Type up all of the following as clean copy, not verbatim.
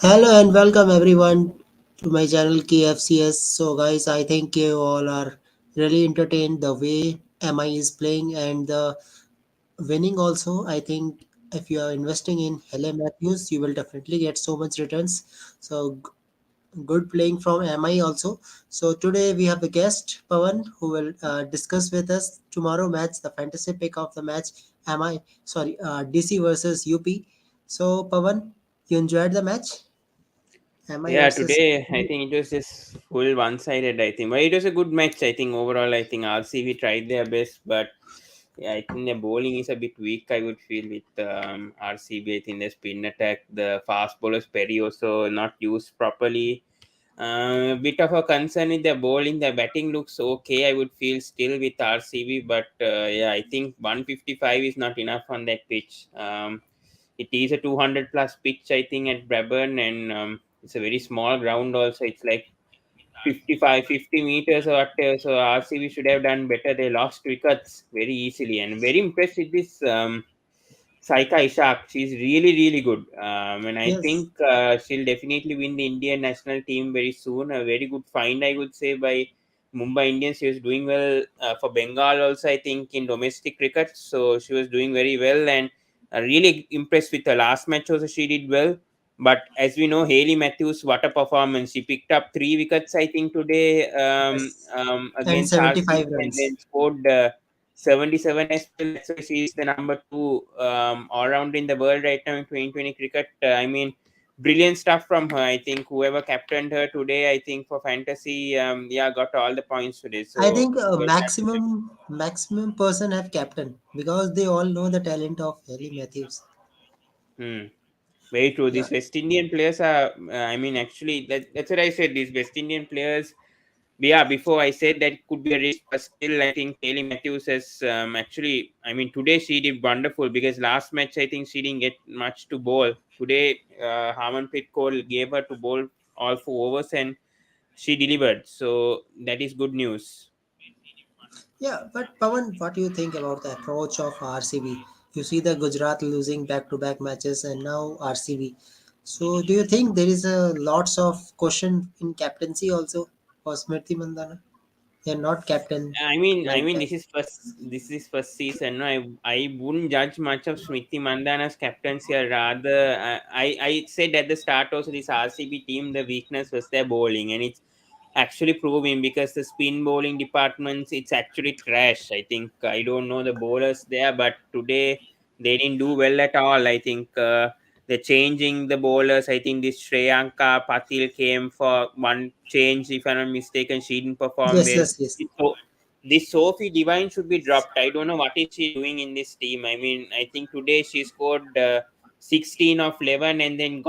Hello and welcome everyone to my channel KFCS. So guys, I think you all are really entertained the way MI is playing and the winning also. I think if you are investing in Hele Matthews, you will definitely get so much returns. So good playing from MI also. So today we have a guest Pawan who will discuss with us tomorrow match, the fantasy pick of the match. DC versus UP. So Pawan, you enjoyed the match? MI Yeah, versus today I think it was just full one-sided. I think, but it was a good match. I think overall, I think RCB tried their best, but yeah, I think the bowling is a bit weak. I would feel with RCB. I think the spin attack, the fast bowlers Perry also not used properly. A bit of a concern with the bowling. The batting looks okay. I would feel still with RCB, but yeah, I think 155 is not enough on that pitch. It is a 200 plus pitch, I think, at Brabourne, and it's a very small ground. Also, it's like 55, 50 meters or whatever. So RCB should have done better. They lost wickets very easily, and very impressed with this. Saika Ishak, she's really, really good. And I Yes, think she'll definitely win the Indian national team very soon. A very good find, I would say, by Mumbai Indians. She was doing well for Bengal also, I think, in domestic cricket. So she was doing very well and really impressed with the last match also. She did well. But as we know, Haley Matthews, what a performance. She picked up 3 wickets, I think, today yes. And against 75 RCB and runs. then scored 77 as well. That's why she is the number two all round in the world right now in 2020 cricket. I mean, brilliant stuff from her. I think whoever captained her today, I think for fantasy, yeah, got all the points today. I So think well done to them. maximum person have captain because they all know the talent of Harry Matthews. Hmm. Very true. Yeah, These West Indian players are, I mean, actually, that's what I said. These West Indian players, yeah, before I said that it could be a risk, but still, I think Kaylee Matthews has actually, I mean, today she did wonderful because last match, I think she didn't get much to bowl. Today, Harmanpreet Kaur gave her to bowl all 4 overs and she delivered. So that is good news. yeah. But Pawan, what do you think about the approach of RCB? You see the Gujarat losing back-to-back matches and now RCB. So do you think there is a lots of question in captaincy also for Smriti Mandana? They're not captain like that. This is first season. No, I wouldn't judge much of Smriti Mandana's captaincy. Or rather, I said at the start also this RCB team the weakness was their bowling, and it's actually proving because the spin bowling departments it's actually trash. I think I don't know the bowlers there, but today they didn't do well at all. I think they're changing the bowlers. I think this Shreyanka Patil came for one change, if I'm not mistaken. She didn't perform Yes, well. yes, yes. So this Sophie Divine should be dropped. I don't know what is she doing in this team. I mean, I think today she scored 16 of 11 and then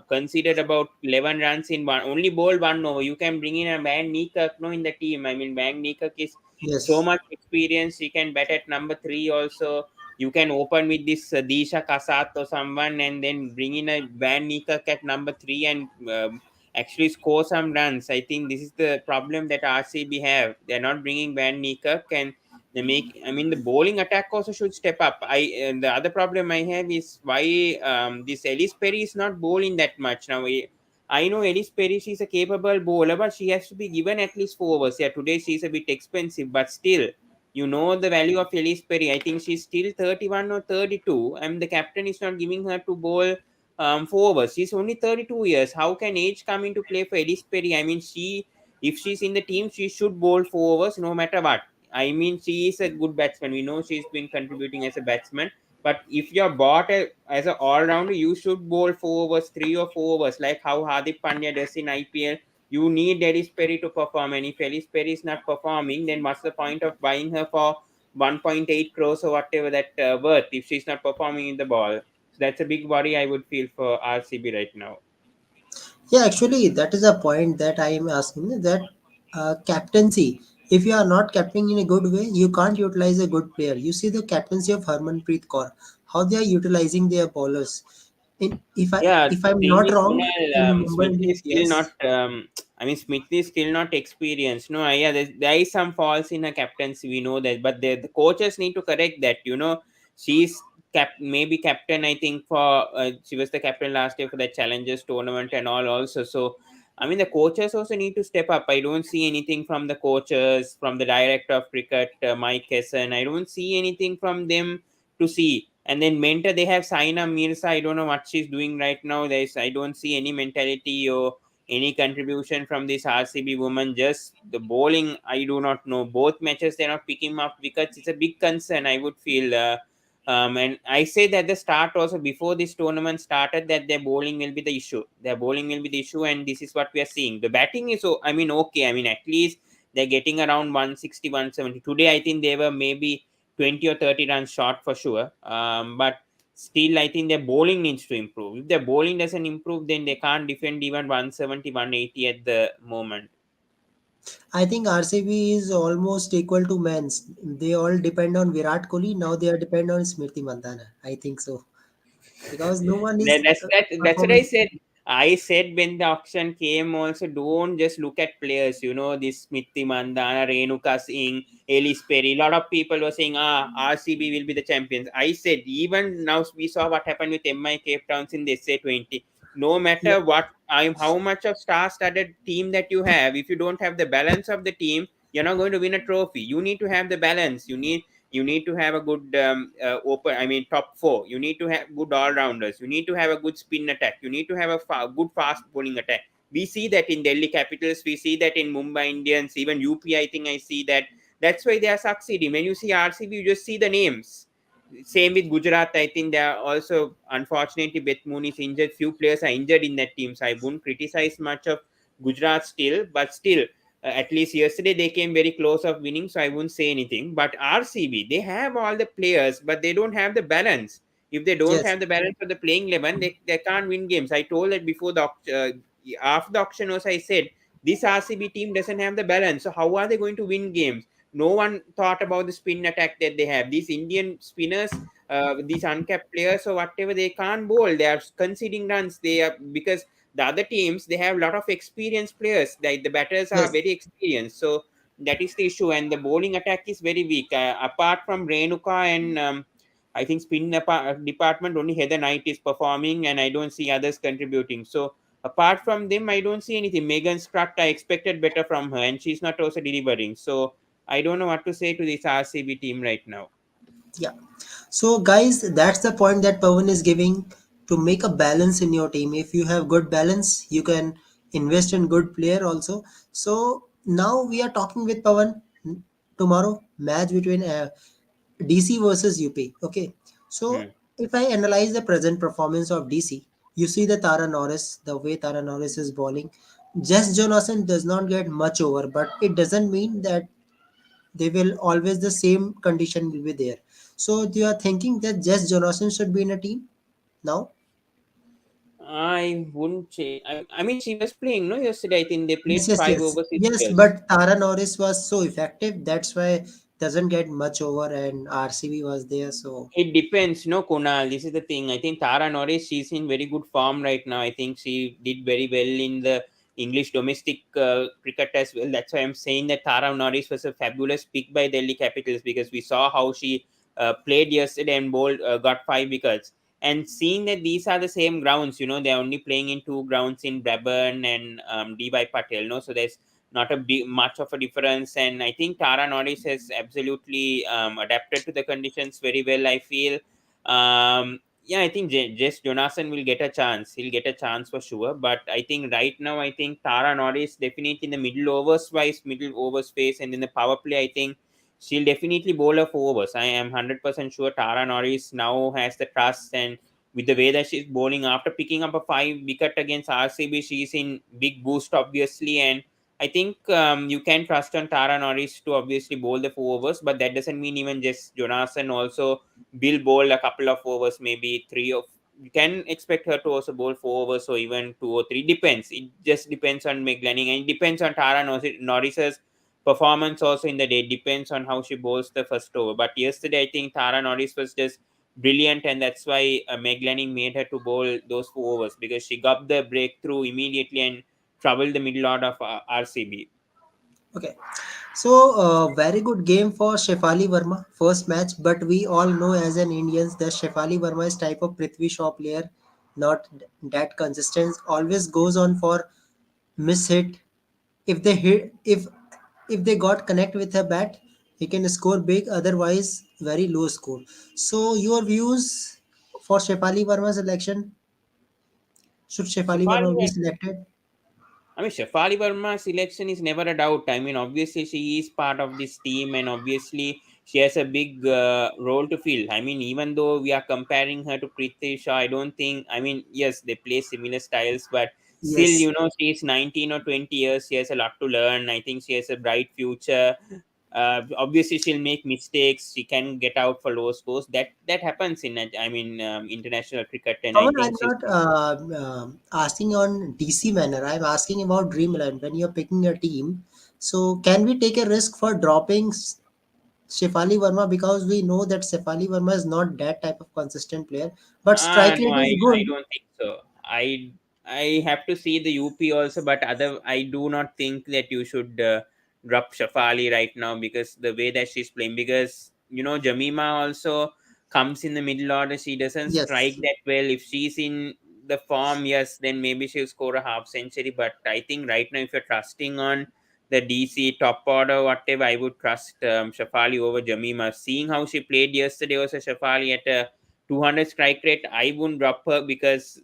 considered about 11 runs in one. Only bowled 1 over. You can bring in a Van Niekerk no in the team. I mean, Van Niekerk is so Yes. much experience. He can bat at number 3 also. You can open with this Disha Kasat or someone and then bring in a Van Niekerk at number 3 and actually score some runs. I think this is the problem that RCB have. They're not bringing Van Niekerk and they make. I mean, the bowling attack also should step up. The other problem I have is why this Ellis Perry is not bowling that much now. I know Ellis Perry, she's a capable bowler, but she has to be given at least 4 overs. Yeah, today she's a bit expensive, but still, you know the value of Ellis Perry. I think she's still 31 or 32, and the captain is not giving her to bowl 4 overs. She's only 32 years. How can age come into play for Ellis Perry? I mean, if she's in the team, she should bowl 4 overs no matter what. I mean, she is a good batsman. We know she's been contributing as a batsman. But if you're as an all rounder, you should bowl 4 overs, 3 or 4 overs, like how Hardik Pandya does in IPL. You need Ellis Perry to perform, and if Ellis Perry is not performing, then what's the point of buying her for 1.8 crores or whatever that worth if she's not performing in the ball? So that's a big worry I would feel for RCB right now. Yeah, actually, that is a point that I am asking that captaincy. If you are not captaining in a good way, you can't utilize a good player. You see the captaincy of Harmanpreet Kaur, how they are utilizing their bowlers. Yeah, If the I'm thing not is, wrong, Kunal, in Mumbai Smith is Indians, still not. yes, I mean, Smith is still not experienced. No, yeah, there is some faults in her captaincy. We know that, but the coaches need to correct that. She's maybe captain. I think for she was the captain last year for the Challengers tournament and all also. So I mean, the coaches also need to step up. I don't see anything from the coaches, from the director of cricket, Mike Kesson. I don't see anything from them to see. And then mentor, they have Saina Mirza. I don't know what she's doing right now. I don't see any mentality or any contribution from this RCB woman. Just the bowling, I do not know. Both matches, they're not picking up wickets. It's a big concern, I would feel. And I say that the start also before this tournament started that their bowling will be the issue. Their bowling will be the issue, and this is what we are seeing. The batting is so I mean okay. I mean at least they're getting around 160, 170. Today I think they were maybe 20 or 30 runs short for sure. But still I think their bowling needs to improve. If their bowling doesn't improve, then they can't defend even 170, 180 at the moment. I think RCB is almost equal to men's. They all depend on Virat Kohli. Now they are depend on Smriti Mandhana. I think so because no one is That's what I performing. said. I said when the auction came also, don't just look at players, this Smithi Mandana, Renuka Singh, Ellis Perry. A lot of people were saying, RCB will be the champions. I said, even now we saw what happened with MI Cape Towns in the SA20. No Yeah. matter how much of star-studded team that you have, if you don't have the balance of the team, you're not going to win a trophy. You need to have the balance. You need to have a good open, I mean top four. You need to have good all-rounders. You need to have a good spin attack. You need to have a good fast bowling attack. We see that in Delhi Capitals. We see that in Mumbai Indians. Even UP, I think I see that. That's why they are succeeding. When you see RCB, you just see the names. Same with Gujarat. I think they are also, unfortunately, Beth Moon is injured. Few players are injured in that team, so I wouldn't criticize much of Gujarat still. But still, at least yesterday they came very close of winning, so I wouldn't say anything. But RCB, they have all the players, but they don't have the balance. If they don't Yes. have the balance of the playing 11, they can't win games. I told that before after the auction was, I said this RCB team doesn't have the balance. So how are they going to win games? No one thought about the spin attack that they have. These Indian spinners, these uncapped players or whatever, they can't bowl. They are conceding runs. They are because the other teams, they have a lot of experienced players. The batters are Yes. very experienced. So that is the issue, and the bowling attack is very weak. Apart from Renuka and I think department, only Heather Knight is performing, and I don't see others contributing. So apart from them, I don't see anything. Megan Strutt, I expected better from her, and she's not also delivering. So I don't know what to say to this RCB team right now. Yeah. So, guys, that's the point that Pawan is giving to make a balance in your team. If you have good balance, you can invest in good player also. So now we are talking with Pawan tomorrow match between DC versus UP. Okay. Hmm. So if I analyze the present performance of DC, you see the Tara Norris, the way Tara Norris is bowling. Jess Jonathan does not get much over, but it doesn't mean that they will always the same condition will be there. So you are thinking that Jess Jonathan should be in a team now? I wouldn't say. I mean, she was playing, no, yesterday. I think they Yes, played yes, five yes. overs Yes, itself. but Tara Norris was so effective. That's why doesn't get much over and RCB was there. So It depends, no, Kunal. This is the thing. I think Tara Norris, she's in very good form right now. I think she did very well in the English domestic cricket as well. That's why I'm saying that Tara Norris was a fabulous pick by Delhi Capitals, because we saw how she played yesterday and bowled, got 5 wickets. And seeing that these are the same grounds, they're only playing in two grounds in Brabourne and D.Y. Patel, no? So there's not a big much of a difference. And I think Tara Norris has absolutely adapted to the conditions very well, I feel. Yeah, I think Jess Jonathan will get a chance. He'll get a chance for sure. But I think right now, I think Tara Norris definitely in the middle overs phase, and in the power play, I think she'll definitely bowl her 4 overs. I am 100% sure Tara Norris now has the trust, and with the way that she's bowling after picking up a 5 wicket against RCB, she's in big boost obviously. And I think you can trust on Tara Norris to obviously bowl the 4 overs, but that doesn't mean even just Jonathan also will bowl a couple of overs, maybe three of. You can expect her to also bowl 4 overs or even 2 or 3. Depends. It just depends on Meg Lanning, and it depends on Norris's performance also in the day. It depends on how she bowls the first over. But yesterday, I think Tara Norris was just brilliant, and that's why Meg Lanning made her to bowl those 4 overs, because she got the breakthrough immediately and trouble the middle order of RCB. Okay. So, very good game for Shefali Verma, first match. But we all know as an Indians that Shefali Verma is type of Prithvi Shaw player, not that consistent. Always goes on for miss hit. If they hit, if they got connect with a bat, he can score big. Otherwise, very low score. So, your views for Shefali Verma's selection? Should Shefali Verma be Shefali, selected? I mean, Shefali Verma's selection is never a doubt. I mean, obviously, she is part of this team, and obviously, she has a big role to fill. I mean, even though we are comparing her to Priti Shaw, I don't think, I mean, yes, they play similar styles, but still, Yes. she's 19 or 20 years. She has a lot to learn. I think she has a bright future. Obviously, she'll make mistakes. She can get out for low scores. That happens in, I mean, international cricket, and I Pawan, I'm think she's. not asking on DC manner. I'm asking about Dreamland. When you're picking a team, so can we take a risk for dropping Shefali Verma because we know that Shefali Verma is not that type of consistent player, but strike No, rate is I good. don't think so. I have to see the UP also, but other I do not think that you should drop Shafali right now because the way that she's playing. Because Jamima also comes in the middle order. She doesn't strike Yes, that well. If she's in the form, yes, then maybe she'll score a half century. But I think right now, if you're trusting on the DC top order, whatever, I would trust Shafali over Jamima. Seeing how she played yesterday, also Shafali at a 200 strike rate, I wouldn't drop her because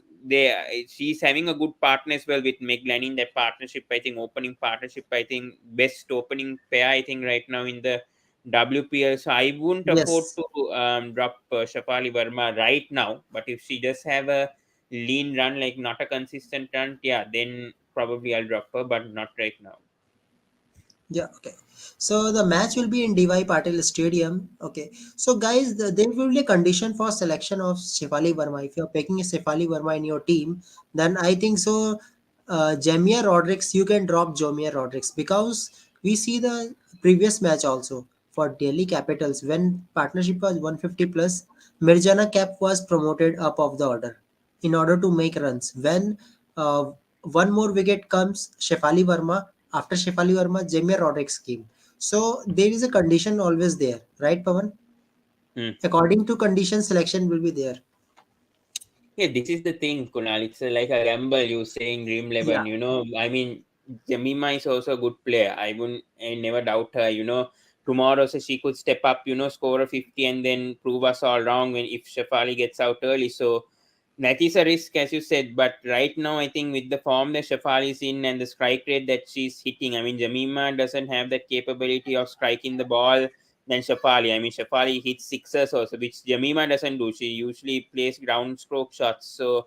she's having a good partner as well with Meg Lanning. That partnership, I think, opening partnership, I think, best opening pair, I think, right now in the WPL. So I wouldn't afford yes. to drop Shafali Verma right now. But if she does have a lean run, like not a consistent run, yeah, then probably I'll drop her, but not right now. Yeah, okay. So the match will be in DY Patil Stadium. Okay. So guys, there will be a condition for selection of Shefali Verma. If you're picking a Shefali Verma in your team, then I think so. Jamia Rodriguez, you can drop Jamia Rodriguez because we see the previous match also for Delhi Capitals when partnership was 150 plus. Mirjana Cap was promoted up of the order in order to make runs. When one more wicket comes, Shefali Verma. After Shefali Verma, Jamie Rodriguez came. So there is a condition always there, right, Pawan? Hmm. According to condition, selection will be there. Yeah, this is the thing, Kunal. It's like a gamble. You saying Dream Yeah. 11. I mean, Jemima is also a good player. I never doubt her. Tomorrow so she could step up. Score a 50 and then prove us all wrong when if Shafali gets out early. So that is a risk, as you said. But right now, I think with the form that Shafali is in and the strike rate that she's hitting, I mean, Jamima doesn't have that capability of striking the ball than Shafali. I mean, Shafali hits sixers also, which Jamima doesn't do. She usually plays ground stroke shots. So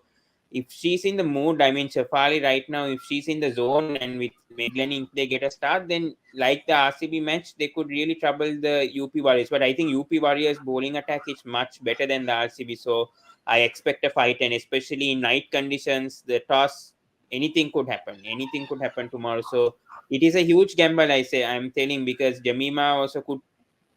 if she's in the mood, I mean, Shafali right now, if she's in the zone and with Meglani, if they get a start, then like the RCB match, they could really trouble the UP Warriors. But I think UP Warriors bowling attack is much better than the RCB. So I expect a fight, and especially in night conditions, the toss, anything could happen. Anything could happen tomorrow. So it is a huge gamble, I'm telling, because Jamima also could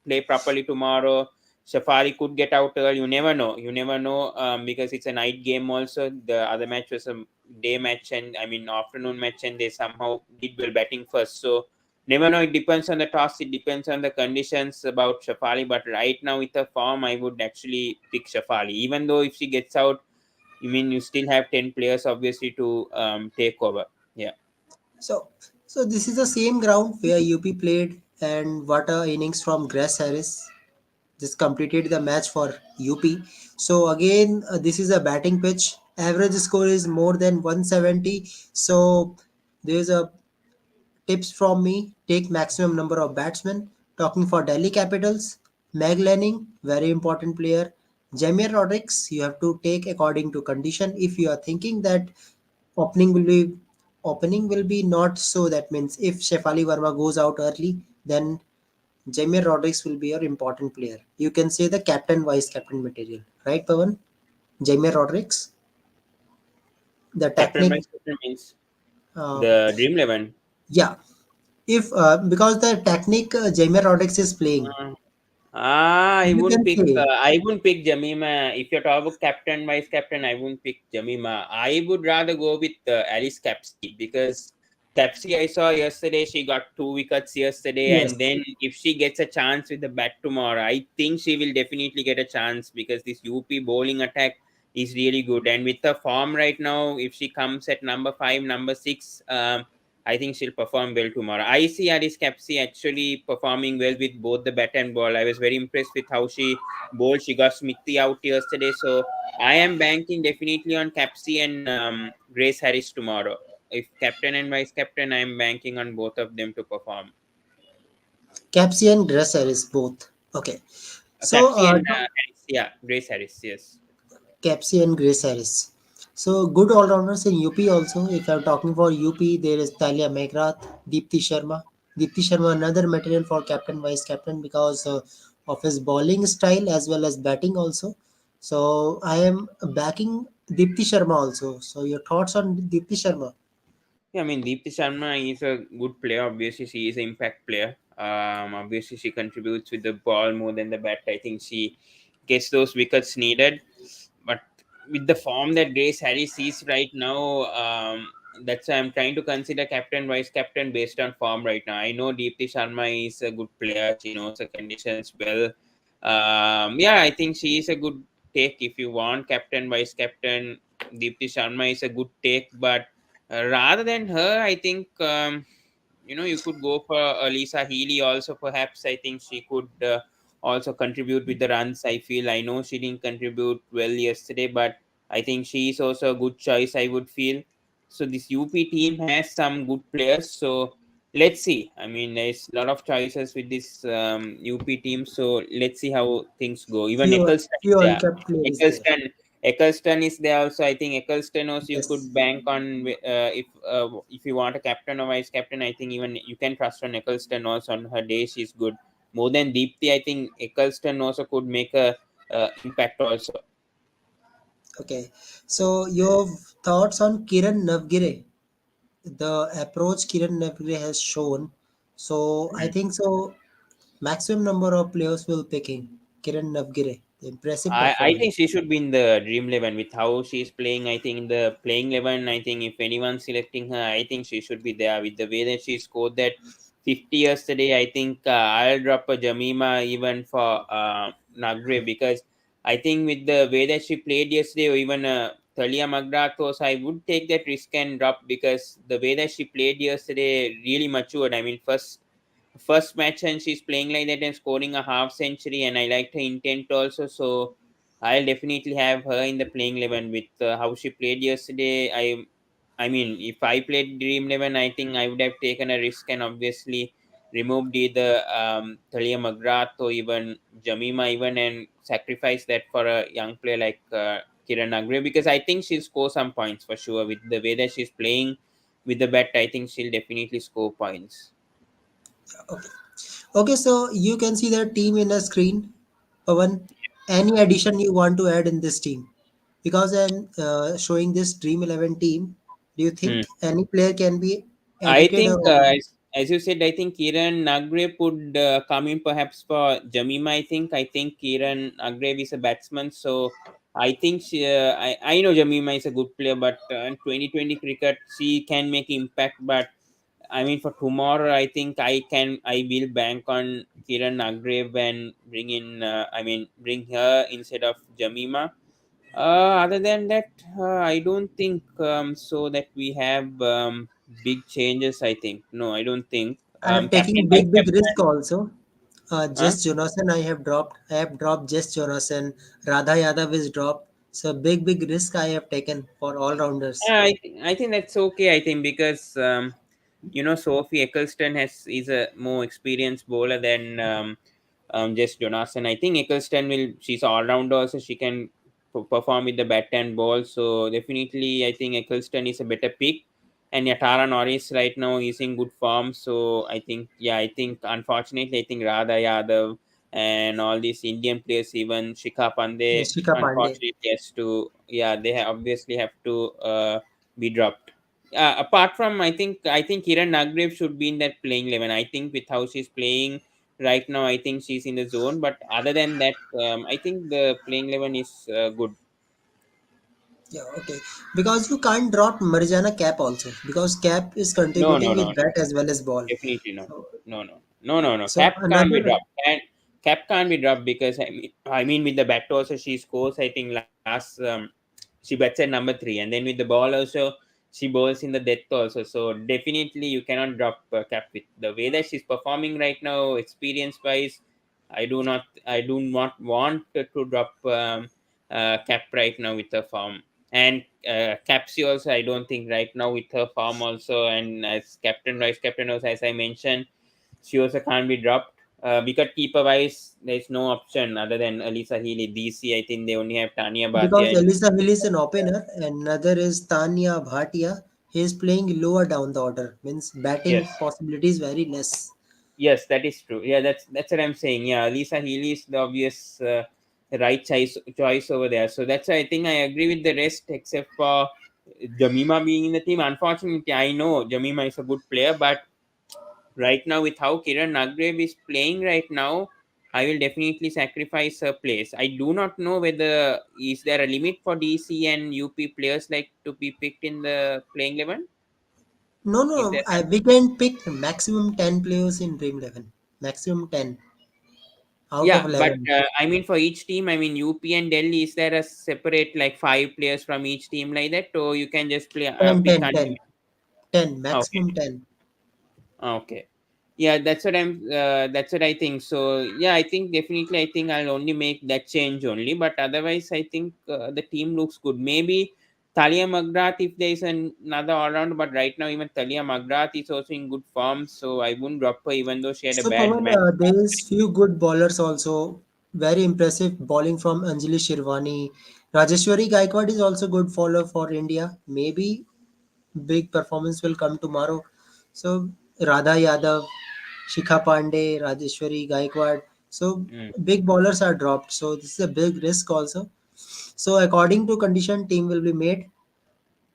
play properly tomorrow. Safari could get out early. You never know. You never know because it's a night game also. The other match was a day match and I mean afternoon match, and they somehow did well batting first. So never know. It depends on the toss. It depends on the conditions about Shafali. But right now with the form, I would actually pick Shafali. Even though if she gets out, you mean you still have 10 players obviously to take over. Yeah. So, so this is the same ground where UP played, and what a innings from Grace Harris just completed the match for UP. So again, this is a batting pitch. Average score is more than 170. So there is a tips from me, take maximum number of batsmen. Talking for Delhi Capitals, Meg Lanning, very important player. Jamir Rodriguez, you have to take according to condition. If you are thinking that opening will be opening will be not so, that means if Shefali Verma goes out early, then Jamir Rodriguez will be your important player. You can say the captain, vice captain material, right, Pavan? Jamir Rodriguez, the Captain technique, vice captain means uh, the Dream 11. yeah. If because the technique Jamir Rodriguez is playing, I you wouldn't can pick. say I wouldn't pick Jamima. If you're talking about captain, vice captain, I wouldn't pick Jamima. I would rather go with Alice Capsky because Tapsi, I saw yesterday, she got 2 wickets yesterday, and Yes. then if she gets a chance with the bat tomorrow, I think she will definitely get a chance because this UP bowling attack is really good. And with the form right now, if she comes at number five, number six, I think she'll perform well tomorrow. I see Aris Capsi actually performing well with both the bat and ball. I was very impressed with how she bowled. She got Smithy out yesterday, so I am banking definitely on Capsi and Grace Harris tomorrow. If captain and vice captain, I'm banking on both of them to perform. Capsy and Dresser is both. Okay. So, Capsy and Harris, yeah, Grace Harris, yes. Capsy and Grace Harris. So, good all rounders in UP also. If I'm talking for UP, there is Talia Meghrath, Deepti Sharma. Deepti Sharma, another material for captain, vice captain because of his bowling style as well as batting also. So, I am backing Deepti Sharma also. So, your thoughts on Deepti Sharma? Yeah, I mean, Deepti Sharma is a good player. Obviously, she is an impact player. Obviously, she contributes with the ball more than the bat. I think she gets those wickets needed. But with the form that Grace Harris is right now, that's why I'm trying to consider captain, vice captain based on form right now. I know Deepti Sharma is a good player. She knows the conditions well. Yeah, I think she is a good take if you want captain, vice captain. Deepti Sharma is a good take, but rather than her, I think you could go for Lisa Healy also. Perhaps I think she could also contribute with the runs. I know she didn't contribute well yesterday, but I think she is also a good choice. I would feel so. This UP team has some good players. So let's see. I mean, there's a lot of choices with this UP team. So let's see how things go. Even Eccleston is Few there. uncapped players there. Eccleston Eccleston is there also. I think Eccleston also you Yes. could bank on if you want a captain or vice captain. I think even you can trust on Eccleston also. On her day, she's good. More than Deepthi, I think Eccleston also could make a impact also. Okay. So, your thoughts on Kiran Navgire? The approach Kiran Navgire has shown. So I think so. Maximum number of players will picking Kiran Navgire. The impressive I performance. think she should be in the Dream 11 with how she's playing. I think in the playing 11, I think if anyone's selecting her, I think she should be there with the way that she scored that 50 yesterday. I think I'll drop a Jamima even for Nagre because I think with the way that she played yesterday, or even Thalia Magrathos, I would take that risk and drop because the way that she played yesterday really matured. I mean, first match and she's playing like that and scoring a half century, and I liked her intent also. So I'll definitely have her in the playing 11 with how she played yesterday. I mean, if I played Dream 11, I think I would have taken a risk and obviously removed either Thalia McGrath or even Jamima even and sacrificed that for a young player like Kiran Nagre because I think she'll score some points for sure with the way that she's playing with the bat. I think she'll definitely score points. Okay. Okay. So you can see the team in the screen. Pawan, any addition you want to add in this team? Because I'm showing this Dream 11 team. Do you Hmm. think any player can be I edited or think, as you said, I think Kiran Nagrev would come in perhaps for Jamima. I think Kiran Nagrev is a batsman, so I think I know Jamima is a good player, but in 2020 cricket she can make impact. But I mean, for tomorrow, I think I will bank on Kiran Nagrev and bring in. I mean, bring her instead of Jamima. Other than that, I don't think so that we have big changes. I think no, I don't think. I am Captain, taking vice big risk captain. also. Huh? Jess Jonathan I have dropped. I have dropped Jess Jonathan. Radha Yadav is dropped. So big risk I have taken for all rounders. I think that's okay. I think because Sophie Eccleston is a more experienced bowler than just Jonathan. I think Eccleston will. She's all rounder, so she can perform with the bat and ball. So definitely, I think Eccleston is a better pick. And yeah, Tara Norris right now is in good form. So I think I think unfortunately, I think Radha Yadav and all these Indian players, even Shikha Pandey, Shika Pandey. unfortunately has to they obviously have to be dropped. Apart from I think Kiran Nagrev should be in that playing 11. I think with how she's playing right now, I think she's in the zone. But other than that, I think the playing 11 is good. Yeah, okay. Because you can't drop Marjana cap also because cap is No, no, contributing no, with no. bat as well as ball. Definitely not. So, No, no, no, no, no. so Cap can't be another dropped. Cap can't be dropped because I mean, with the bat also she scores. I think last she bats at number three, and then with the ball also she bowls in the death also. So definitely you cannot drop Cap with the way that she's performing right now, experience wise. I do not want to drop Cap right now with her form. And Capsy also, I don't think right now with her form also, and as captain, vice captain also, as I mentioned, she also can't be dropped. Wicket keeper wise, there's no option other than Alisa Healy. DC, I think they only have Tanya because Bhatia. And Elisa Hill is an opener and another is Tanya Bhatia. He is playing lower down the order, means batting yes, possibilities very less. yes, that is true. Yeah, that's what I'm saying. Yeah, Alisa Healy is the obvious right choice over there. So that's why I think I agree with the rest except for Jamima being in the team. Unfortunately, I know Jamima is a good player, but right now with how Kiran Nagdev is playing right now, I will definitely sacrifice her place. I do not know whether is there a limit for DC and UP players like to be picked in the playing 11. No, Is no, there that? we can pick maximum 10 players in Dream 11. Maximum 10 out of Yeah, but 11. I mean for each team, I mean UP and Delhi, is there a separate like five players from each team like that, or you can just play 10, pick 10, 10, 10, Okay. maximum 10. Okay. Yeah, that's what I think. So yeah, I think definitely I think I'll only make that change only. But otherwise, I think the team looks good. Maybe Talia Magrath if there is another all round. But right now, even Talia Magrath is also in good form. So I wouldn't drop her even though she had a So bad Pawan, match. there is few good bowlers also. Very impressive bowling from Anjali Shirvani. Rajeshwari Gaikwad is also good follow for India. Maybe big performance will come tomorrow. So Radha Yadav, Shikha Pandey, Rajeshwari Gaikwad. So Mm. big bowlers are dropped. So this is a big risk also. So according to condition, team will be made.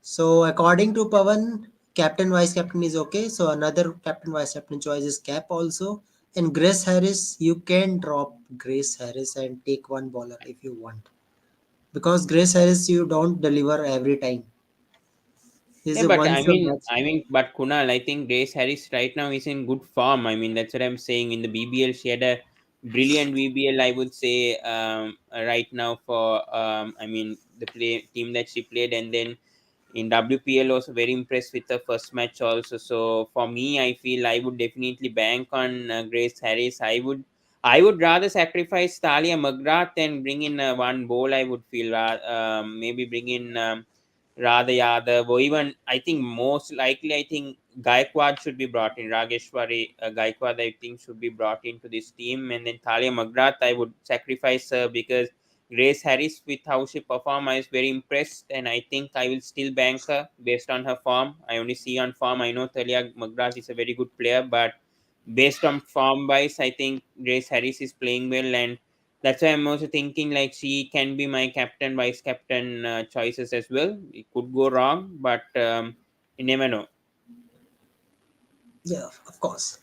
So according to Pavan, captain vice captain is okay. So another captain vice captain choice is cap also. And Grace Harris, you can drop Grace Harris and take one bowler if you want. Because Grace Harris you don't deliver every time. He's Yeah, a but once a match. but Kunal, I think Grace Harris right now is in good form. I mean, that's what I'm saying. In the BBL, she had a brilliant BBL, I would say, right now for, I mean, the play team that she played, and then in WPL also very impressed with the first match also. So for me, I feel I would definitely bank on Grace Harris. I would rather sacrifice Talia McGrath and bring in one bowl. I would feel maybe bring in. Radha Yadav, or even I think most likely I think Gaikwad should be brought in. Rageshwari Gaikwad I think should be brought into this team, and then Thalia Magrath I would sacrifice her because Grace Harris with how she performed I was very impressed, and I think I will still bank her based on her form. I only see on form. I know Thalia Magrath is a very good player, but based on form wise, I think Grace Harris is playing well, and that's why I'm also thinking like she can be my captain, vice captain choices as well. It could go wrong, but you never know. Yeah, of course.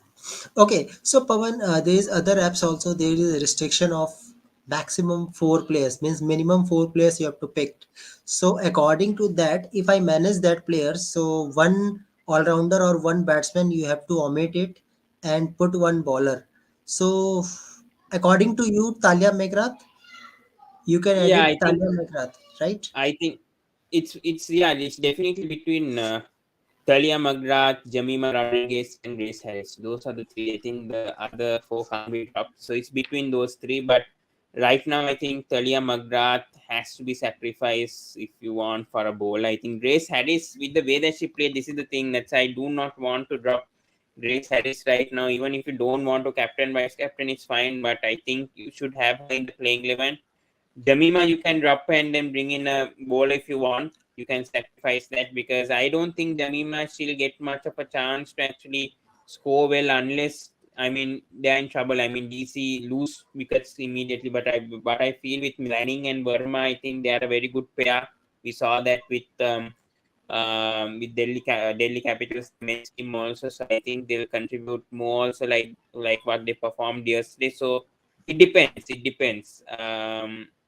Okay, so Pavan, there is other apps also. There is a restriction of maximum four players, means minimum four players you have to pick. So according to that, if I manage that player, so one all rounder or one batsman you have to omit it and put one bowler. So according to you, Talia Megrath, you can Yeah, I edit think Talia Megrath, right? it's yeah, it's definitely between Talia Magrath, Jamima Rodriguez, and Grace Harris. Those are the three. I think the other four can't be dropped. So it's between those three. But right now, I think Talia Magrath has to be sacrificed if you want for a bowl. I think Grace Harris, with the way that she played, this is the thing that I do not want to drop Grace Harris right now. Even if you don't want to captain, vice captain, it's fine. But I think you should have her in the playing 11. Jamima, you can drop and then bring in a bowl if you want. You can sacrifice that because I don't think Jamima she'll get much of a chance to actually score well unless I mean they're in trouble. I mean DC lose wickets immediately, but I feel with Lanning and Verma, I think they are a very good pair. We saw that with Delhi Capitals men's team also. So I think they'll contribute more also like what they performed yesterday. So it depends. It depends.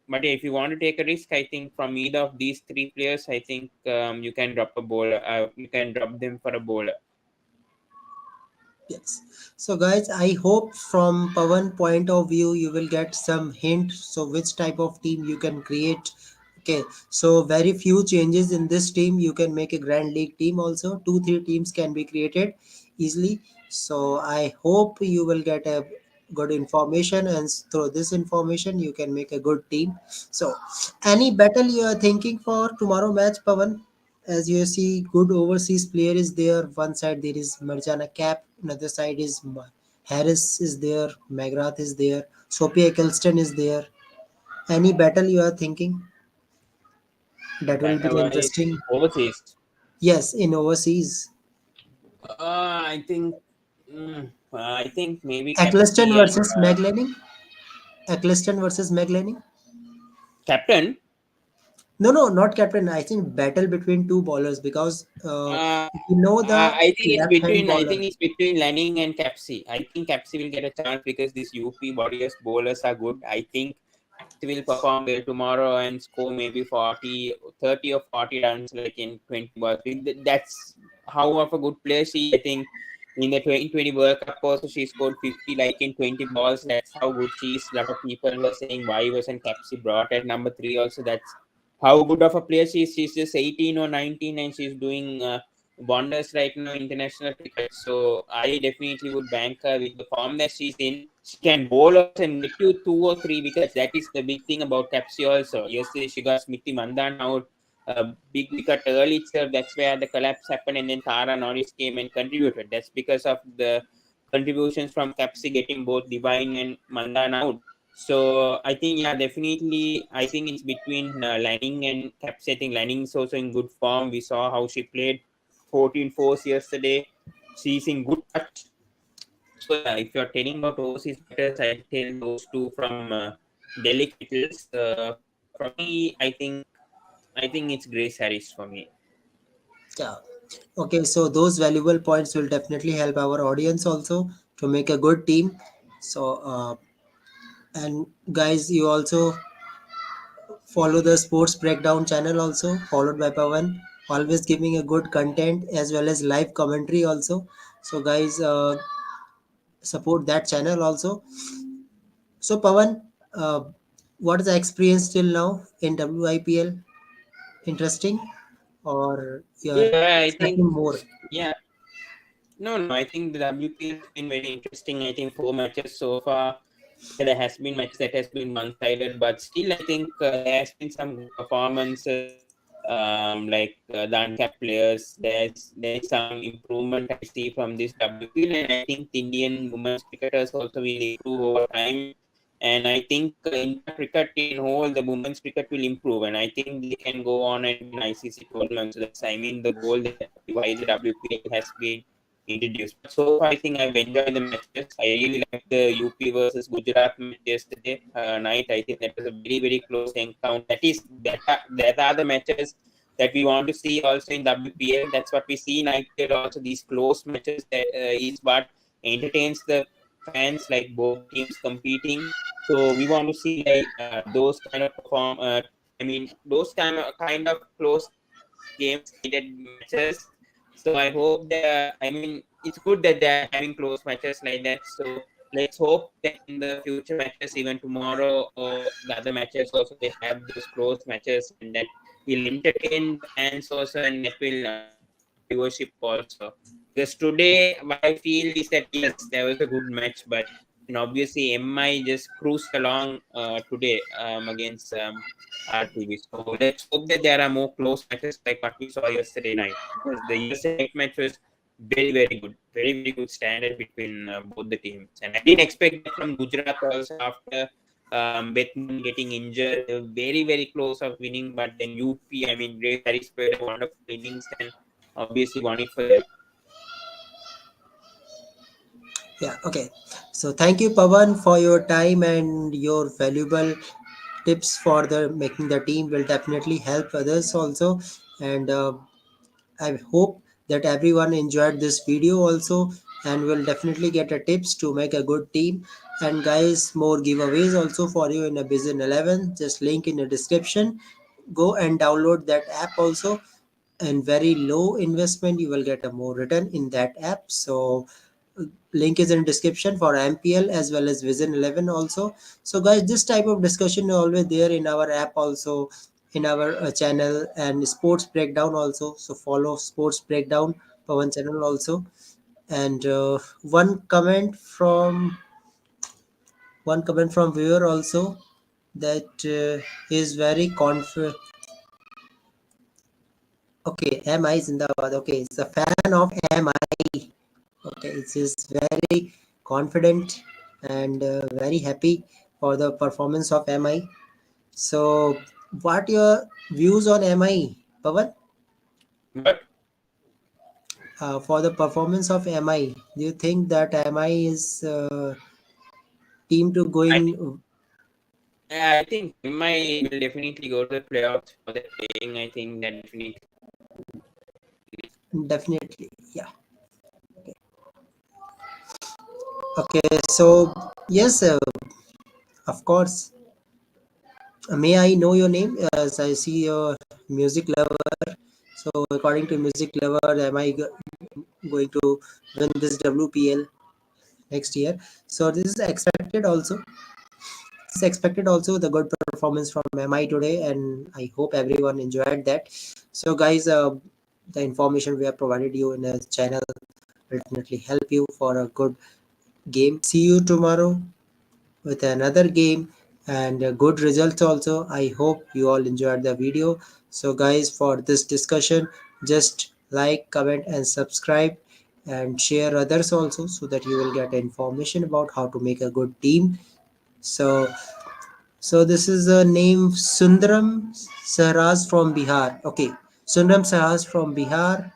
but if you want to take a risk, I think from either of these three players, I think you can drop a bowler. You can drop them for a bowler. Yes. So guys, I hope from Pawan point of view you will get some hint so which type of team you can create. Okay. So very few changes in this team. You can make a grand league team also. Two, three teams can be created easily. So I hope you will get a good information and through this information you can make a good team. So any battle you are thinking for tomorrow match, Pawan? As you see, good overseas player is there. One side there is Marjana Cap, another side is Harris is there, Magrath is there, Sophia Eccleston is there. Any battle you are thinking that will be Battle wise, interesting? overseas. Yes, in overseas. I think maybe Eccleston Capsy and versus Maglening. Eccleston versus Maglening. captain. No, no, not captain. I think battle between two bowlers because Uh, you know the I think it's left hand between. I bowler. think it's between Lanning and Capsy. I think Capsy will get a chance because these UP Warriors bowlers are good. I think Capsy will perform well tomorrow and score maybe 40, 30 or 40 runs like in 20 balls. That's how of a good player she. I think in the 2020 World Cup also she scored 50 like in 20 balls. That's how good she is. A lot of people were saying why wasn't Capsy brought at number three also. That's how good of a player she is. She's just 18 or 19 and she's doing wonders right now in international cricket. So I definitely would bank her with the form that she's in. She can bowl us and get you 2 or 3 wickets. That is the big thing about Capsy also. Yesterday she got Smriti Mandan out a big wicket early itself. That's where the collapse happened, and then Tara Norris came and contributed. That's because of the contributions from Capsy getting both Divine and Mandan out. So I think yeah, definitely. I think it's between Lanning and Capsy. I think Lanning is also in good form. We saw how she played 14 fours yesterday. She's in good touch. So yeah, if you're telling about overseas batters, I'll tell those two from Delhi Capitals. For me, I think it's Grace Harris for me. Yeah. Okay, so those valuable points will definitely help our audience also to make a good team. So, and guys, you also follow the sports breakdown channel also, followed by Pawan, always giving a good content as well as live commentary also. So, guys, support that channel also. So, Pawan, uh, what is the experience till now in WIPL? Interesting, or you're Yeah, I think expecting more? yeah. No. I think the WPL has been very interesting. I think 4 matches so far. Yeah, there has been matches that has been one-sided, but still, I think there has been some good performances. Like the uncapped players, there is some improvement I see from this WPL, and I think the Indian women's cricketers also will improve over time. And I think India cricket in whole, the women's cricket will improve, and I think they can go on and win ICC tournament. So that's, I mean, the goal that why the WPL has been introduced. But so far, I think I've enjoyed the matches. I really liked the UP versus Gujarat match yesterday night. I think that was a very very close encounter. That are the matches that we want to see also in WPL. That's what we see in IPL also. These close matches that is what entertains the fans, like both teams competing. So we want to see like those kind of perform. I mean those kind of close games, heated matches. So I hope that I mean it's good that they're having close matches like that. So let's hope that in the future matches, even tomorrow or the other matches, also they have those close matches, and that will entertain the fans also, and that will bring viewership also. Because today, what I feel is that yes, there was a good match, but obviously MI just cruised along today against RTV. So let's hope that there are more close matches like what we saw yesterday night. Because the yesterday night match was very, very good. Very, very good standard between both the teams. And I didn't expect that from Gujarat also after Bethman getting injured. They were very, very close of winning. But then UP, I mean, Grace Harris played a wonderful innings and obviously won it for them. Yeah, okay. So thank you, Pawan, for your time and your valuable tips for the making the team will definitely help others also. And I hope that everyone enjoyed this video also and will definitely get a tips to make a good team. And guys, more giveaways also for you in a Bizen 11. Just link in the description. Go and download that app also. And very low investment, you will get a more return in that app. So link is in description for MPL as well as Vision 11 also. So guys, this type of discussion is always there in our app also, in our channel, and sports breakdown also. So follow sports breakdown for one channel also. And one comment from viewer also, that he is very confident. Okay, MI Zindabad. Okay, it's a fan of MI. Okay, it's just very confident and very happy for the performance of MI. So, what your views on MI, Pawan? But For the performance of MI, do you think that MI is team to I going I think MI will definitely go to the playoffs for the playing. I think that definitely. definitely? Yeah. Okay. So yes, of course. May I know your name? As I see your music lover. So according to music lover, am I going to win this WPL next year? So this is expected also. This is expected also the good performance from MI today, and I hope everyone enjoyed that. So guys, the information we have provided you in the channel will definitely help you for a good game. See you tomorrow with another game and good results also. I hope you all enjoyed the video. So guys, for this discussion, just like, comment and subscribe and share others also, so that you will get information about how to make a good team. So this is a name, Sundaram Saraz from Bihar. Okay, Sundaram Saraz from Bihar,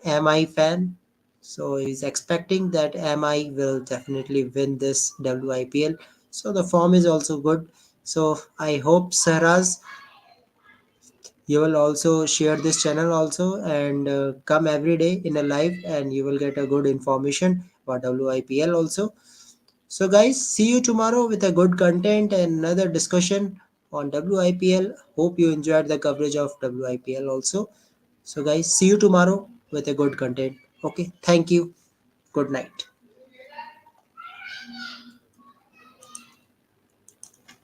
MI fan. So he's expecting that MI will definitely win this WIPL. So the form is also good. So I hope, Saraz, you will also share this channel also, and come every day in a live, and you will get a good information about WIPL also. So guys, see you tomorrow with a good content and another discussion on WIPL. Hope you enjoyed the coverage of WIPL also. So guys, see you tomorrow with a good content. Okay, thank you. Good night.